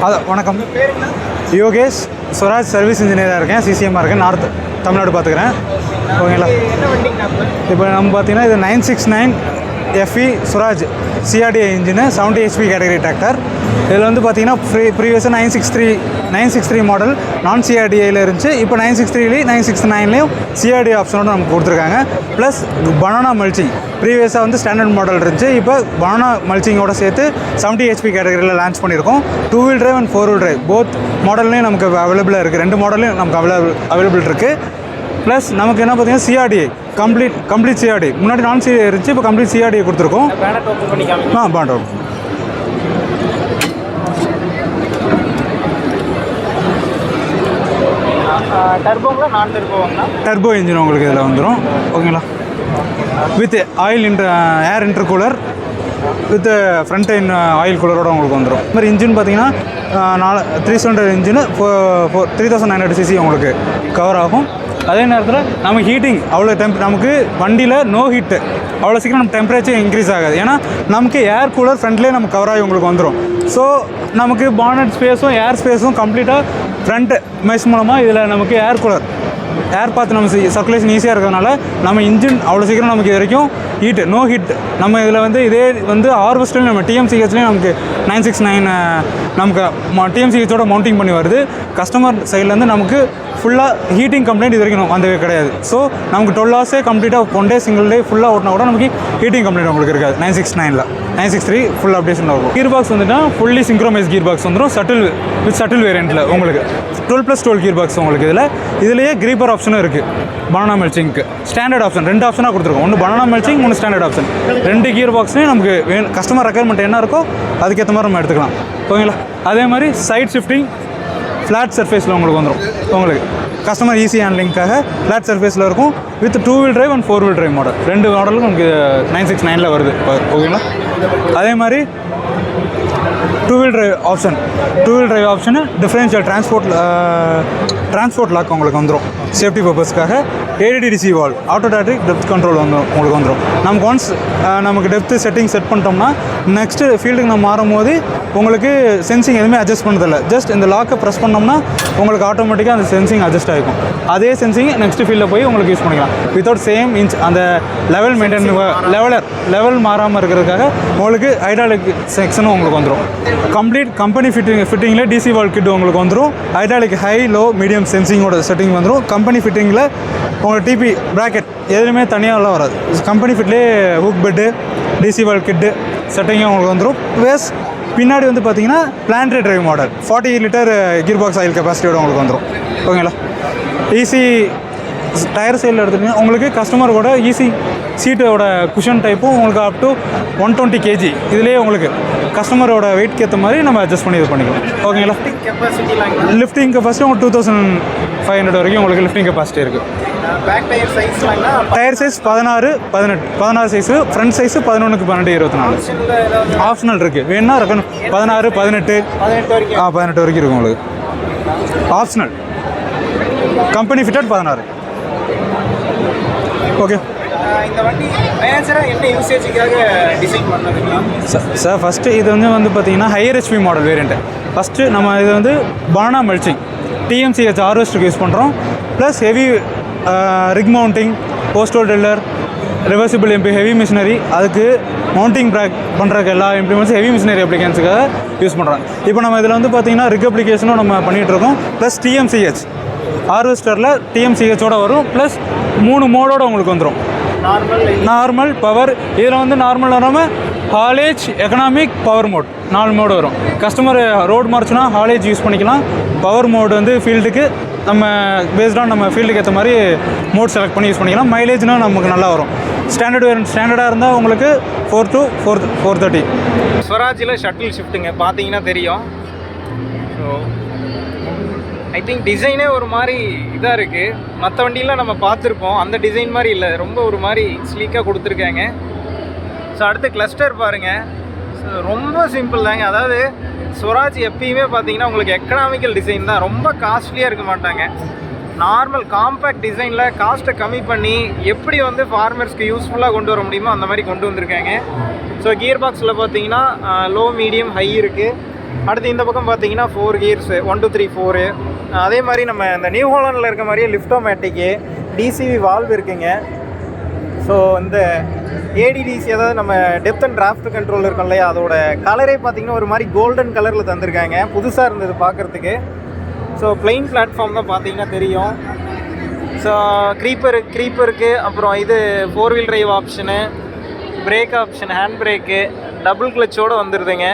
வணக்கம், யோகேஷ். ஸ்வராஜ் சர்வீஸ் இன்ஜினியராக இருக்கேன், சிசிஎம்மாக இருக்கேன், நார்த் தமிழ்நாடு பார்த்துக்கிறேன். ஓகேங்களா. இப்போ நம்ம பார்த்தீங்கன்னா இது 969 FE Swaraj CRDI engine 70 HP category tractor. இதில் வந்து பார்த்தீங்கன்னா ப்ரீவியஸாக 963 மாடல் நான் சிஆர்டிஐயில் இருந்துச்சு. இப்போ 963 969லேயும் சிஆர்டி ஆப்ஷனோட நமக்கு கொடுத்துருக்காங்க. ப்ளஸ் பனானா மல்ச்சிங் ப்ரீவியஸாக வந்து ஸ்டாண்டர்ட் மாடல் இருந்துச்சு. இப்போ பனானா மல்ச்சிங்கோட சேர்த்து 70 HP கேட்டகரியில் லான்ச் பண்ணியிருக்கோம். 2 wheel drive and 4 wheel drive both மாடல்லையும் நமக்கு அவைலபிளாக இருக்குது. 2 மாடல்லையும் நமக்கு அவைலபிள் இருக்குது. ப்ளஸ் நமக்கு என்ன பார்த்தீங்கன்னா சிஆர்டிஐ கம்ப்ளீட் சிஆர்டி. முன்னாடி நான் சிஆர்டி இருந்துச்சு, இப்போ கம்ப்ளீட் சிஆர்டிஐ கொடுத்துருக்கோம். பேண்ட் ஓப்பன். டர்போ இன்ஜின் உங்களுக்கு இதில் வந்துடும். ஓகேங்களா. With air intercooler with front end oil கூலரோடு உங்களுக்கு வந்துடும். இந்த மாதிரி இன்ஜின் பார்த்தீங்கன்னா 300 இன்ஜின் 3900 cc உங்களுக்கு கவர் ஆகும். அதே நேரத்தில் நம்ம ஹீட்டிங் அவ்வளோ நமக்கு வண்டியில் நோ ஹீட்டு அவ்வளோ சீக்கிரம் நம்ம டெம்பரேச்சர் இன்க்ரீஸ் ஆகாது. ஏன்னா நமக்கு ஏர் கூலர் ஃப்ரண்ட்லேயே நமக்கு கவர் ஆகி உங்களுக்கு வந்துடும். ஸோ நமக்கு பானட் ஸ்பேஸும் ஏர் ஸ்பேஸும் கம்ப்ளீட்டாக ஃப்ரண்ட் மெஷ் மூலமாக இதில் நமக்கு ஏர் கூலர் ஏர் பார்த்து நம்ம சர்க்குலேஷன் ஈஸியாக இருக்கிறதுனால நம்ம இன்ஜின் அவ்வளோ சீக்கிரம் நமக்கு இது வரைக்கும் ஹீட்டு நோ ஹீட். நம்ம இதில் வந்து இதே வந்து ஹார்வெஸ்ட்லேயும் நம்ம டிஎம்சிஹெச்லேயும் நமக்கு 969 நமக்கு டிஎம்சிஹெச்சோட மவுண்டிங் பண்ணி வருது. கஸ்டமர் சைட்லேருந்து நமக்கு ஃபுல்லாக ஹீட்டிங் கம்ப்ளைண்ட் இது வரைக்கும் வந்தவே கிடையாது. ஸோ நமக்கு 12 ஹவர்ஸே கம்ப்ளீட்டாக 1 டே சிங்கிள் டே ஃபுல்லாக ஓட்டினா கூட நமக்கு ஹீட்டிங் கம்ப்ளைண்ட் உங்களுக்கு இருக்காது. 969ல் 963 ஃபுல் அப்டேஷன் ஆகும். கீர் பாக்ஸ் வந்துட்டா ஃபுல்லி சிங்க்ரோமைஸ் கீர் பாக்ஸ் வந்துடும். சட்டில் வேரியண்ட்டில் உங்களுக்கு 12+12 கீர் பாக்ஸ் உங்களுக்கு இதுலேயே கிரீப்பர் ஆப்ஷனும் இருக்குது. பனானா மெல்ச்சிங்க்கு ஸ்டாண்டர்ட் ஆப்ஷன் 2 ஆப்ஷனாக கொடுத்துருக்கோம். ஒன்று பனானா மெல்ச்சிங், 3 ஸ்டாண்டர்ட் ஆப்ஷன். 2 கீர் பாக்ஸ்லேயும் நமக்கு கஸ்டமர் ரெக்குயர்மெண்ட் என்ன இருக்கோ அதுக்கேற்ற மாதிரி நம்ம எடுத்துக்கலாம். ஓகேங்களா. அதே மாதிரி சைட் ஷிஃப்டிங் ஃப்ளாட் சர்ஃபேஸில் உங்களுக்கு வந்துடும். உங்களுக்கு கஸ்டமர் ஈஸி ஹேண்ட்லிங்காக ஃப்ளாட் சர்ஃபேஸில் இருக்கும். With 2 wheel drive and 4 wheel drive model 2 மாடலும் நமக்கு 969ல் வருது. ஓகேங்களா. அதே மாதிரி 2 wheel drive option differential transport lock உங்களுக்கு வந்துடும். சேஃப்டி பர்பஸ்க்காக ADDC வால் ஆட்டோமேட்டிக் டெப்த் கண்ட்ரோல் உங்களுக்கு வந்துடும். நமக்கு ஒன்ஸ் நமக்கு டெப்த்து செட் பண்ணிட்டோம்னா நெக்ஸ்ட்டு ஃபீல்டுக்கு நம்ம மாறும்போது உங்களுக்கு சென்சிங் எதுவுமே அட்ஜஸ்ட் பண்ணதில்லை. ஜஸ்ட் இந்த லாக்கை ப்ரெஸ் பண்ணோம்னா உங்களுக்கு ஆட்டோமேட்டிக்காக அந்த சென்சிங் அட்ஜஸ்ட் ஆகிக்கும். அதே சென்சிங் நெக்ஸ்ட் ஃபீல்டில் போய் உங்களுக்கு யூஸ் பண்ணிக்கலாம். வித்தவுட் சேம் இன்ச் அந்த லெவல் மெயின்டைன் லெவல் மாறாமல் இருக்கிறதுக்காக உங்களுக்கு ஹைட்ராலிக் செக்ஷனும் உங்களுக்கு வந்துடும். கம்ப்ளீட் கம்பெனி ஃபிட்டிங்கில் DC வால் கிட் உங்களுக்கு வந்துடும். ஹைட்ராலிக் ஹை லோ மீடியம் சென்சிங்கோட செட்டிங் வந்துடும். கம்பெனி ஃபிட்டிங்கில் உங்களுக்கு TP ப்ராக்கெட் எதுவுமே தனியாகலாம் வராது. கம்பெனி ஃபிட்லேயே ஹூக் பெட்டு DC வால் கிட்டு செட்டிங்கும் உங்களுக்கு வந்துடும். வேஸ் பின்னாடி வந்து பார்த்தீங்கன்னா planetary drive model 40 litre gear box oil கெப்பாசிட்டியோட உங்களுக்கு வந்துடும். ஓகேங்களா. ஈஸி டயர் சைடில் எடுத்துகிட்டிங்கன்னா உங்களுக்கு கஸ்டமரோட ஈஸி சீட்டோட குஷன் டைப்பும் உங்களுக்கு அப் டு 120 kg இதுலேயே உங்களுக்கு கஸ்டமரோட வெயிட்க்கு ஏற்ற மாதிரி நம்ம அட்ஜஸ்ட் பண்ணி இது பண்ணிக்கலாம். ஓகேங்களா. லிஃப்டிங் கெப்பாசிட்டி உங்களுக்கு 2500 வரைக்கும் உங்களுக்கு லிஃப்டிங் கெப்பாசிட்டி இருக்குது. Tyre size 16 size, front size 11க்கு 12 24 ஆப்ஷனல் இருக்குது. வேணுன்னா 16 18 வரைக்கும் இருக்கும் உங்களுக்கு ஆப்ஷனல். Company fitted 16. ஓகே. இந்த வண்டி மேஜராக என்ன யூசேஜுக்காக டிசைன் பண்ணுறதுங்களா சார்? ஃபஸ்ட்டு இது வந்து பார்த்தீங்கன்னா higher HP model variant. First நம்ம இது வந்து பனானா மல்ச்சிங் TMCH ஹார்வெஸ்டருக்கு யூஸ் பண்ணுறோம். Plus heavy rig mounting, postal driller, reversible MP heavy machinery, அதுக்கு மவுண்டிங் ப்ராக் பண்ணுறதுக்கு எல்லா இம்ப்ளிமெண்ட்ஸும் ஹெவி மிஷினரி அப்ளிகேஷனுக்காக யூஸ் பண்ணுறோம். இப்போ நம்ம இதில் வந்து பார்த்திங்கன்னா ரிக் அப்ளிகேஷனும் நம்ம பண்ணிகிட்ருக்கோம். ப்ளஸ் TMCH ஹார்வெஸ்டரில் TMCHோட வரும். ப்ளஸ் 3 மோடோடு உங்களுக்கு வந்துடும். நார்மல் பவர் இதில் வந்து நார்மல் வராமல் haulage economic power mode 4 mode வரும். கஸ்டமர் ரோடு மார்ச்சுனா ஹாலேஜ் யூஸ் பண்ணிக்கலாம். பவர் மோடு வந்து ஃபீல்டுக்கு நம்ம பேஸ்டாக நம்ம ஃபீல்டுக்கு ஏற்ற மாதிரி மோட் செலக்ட் பண்ணி யூஸ் பண்ணிக்கலாம். மைலேஜ்னால் நமக்கு நல்லா வரும். ஸ்டாண்டர்டாக இருந்தால் உங்களுக்கு 4 to 430. ஸ்வராஜில் ஷட்டில் ஷிஃப்ட்டுங்க பார்த்தீங்கன்னா தெரியும். ஸோ ஐ திங்க் டிசைனே ஒரு மாதிரி இதாக இருக்குது. மற்ற வண்டியெலாம் நம்ம பார்த்துருப்போம், அந்த டிசைன் மாதிரி இல்லை, ரொம்ப ஒரு மாதிரி ஸ்லீக்காக கொடுத்துருக்காங்க. ஸோ அடுத்து கிளஸ்டர் பாருங்கள். ஸோ ரொம்ப சிம்பிள் தாங்க. அதாவது ஸ்வராஜ் எப்பயுமே பார்த்தீங்கன்னா உங்களுக்கு எக்கனாமிக்கல் டிசைன் தான், ரொம்ப காஸ்ட்லியாக இருக்க மாட்டாங்க. நார்மல் காம்பேக்ட் டிசைனில் காஸ்ட்டை கம்மி பண்ணி எப்படி வந்து ஃபார்மர்ஸ்க்கு யூஸ்ஃபுல்லாக கொண்டு வர முடியுமோ அந்த மாதிரி கொண்டு வந்திருக்காங்க. ஸோ கியர் பாக்ஸில் பார்த்தீங்கன்னா லோ மீடியம் ஹை இருக்குது. அடுத்து இந்த பக்கம் பார்த்தீங்கன்னா 4 கியர்ஸ் 1 2 3 4. அதே மாதிரி நம்ம இந்த நியூ ஹாலண்டில் இருக்க மாதிரியே லிஃப்டோமேட்டிக்கு டிசிவி வால்வ் இருக்குங்க. ஸோ இந்த ஏடிடிசி, அதாவது நம்ம டெப்த் அண்ட் டிராஃப்ட் கண்ட்ரோல் இருக்கும் இல்லையா, அதோட கலரே பார்த்திங்கன்னா ஒரு மாதிரி கோல்டன் கலரில் தந்திருக்காங்க. புதுசாக இருந்தது பார்க்குறதுக்கு. ஸோ பிளெயின் பிளாட்ஃபார்ம் தான் பார்த்தீங்கன்னா தெரியும். ஸோ க்ரீப்பருக்கு அப்புறம் இது 4 wheel drive option, brake option, hand brake, double கிளச்சோடு வந்துடுதுங்க.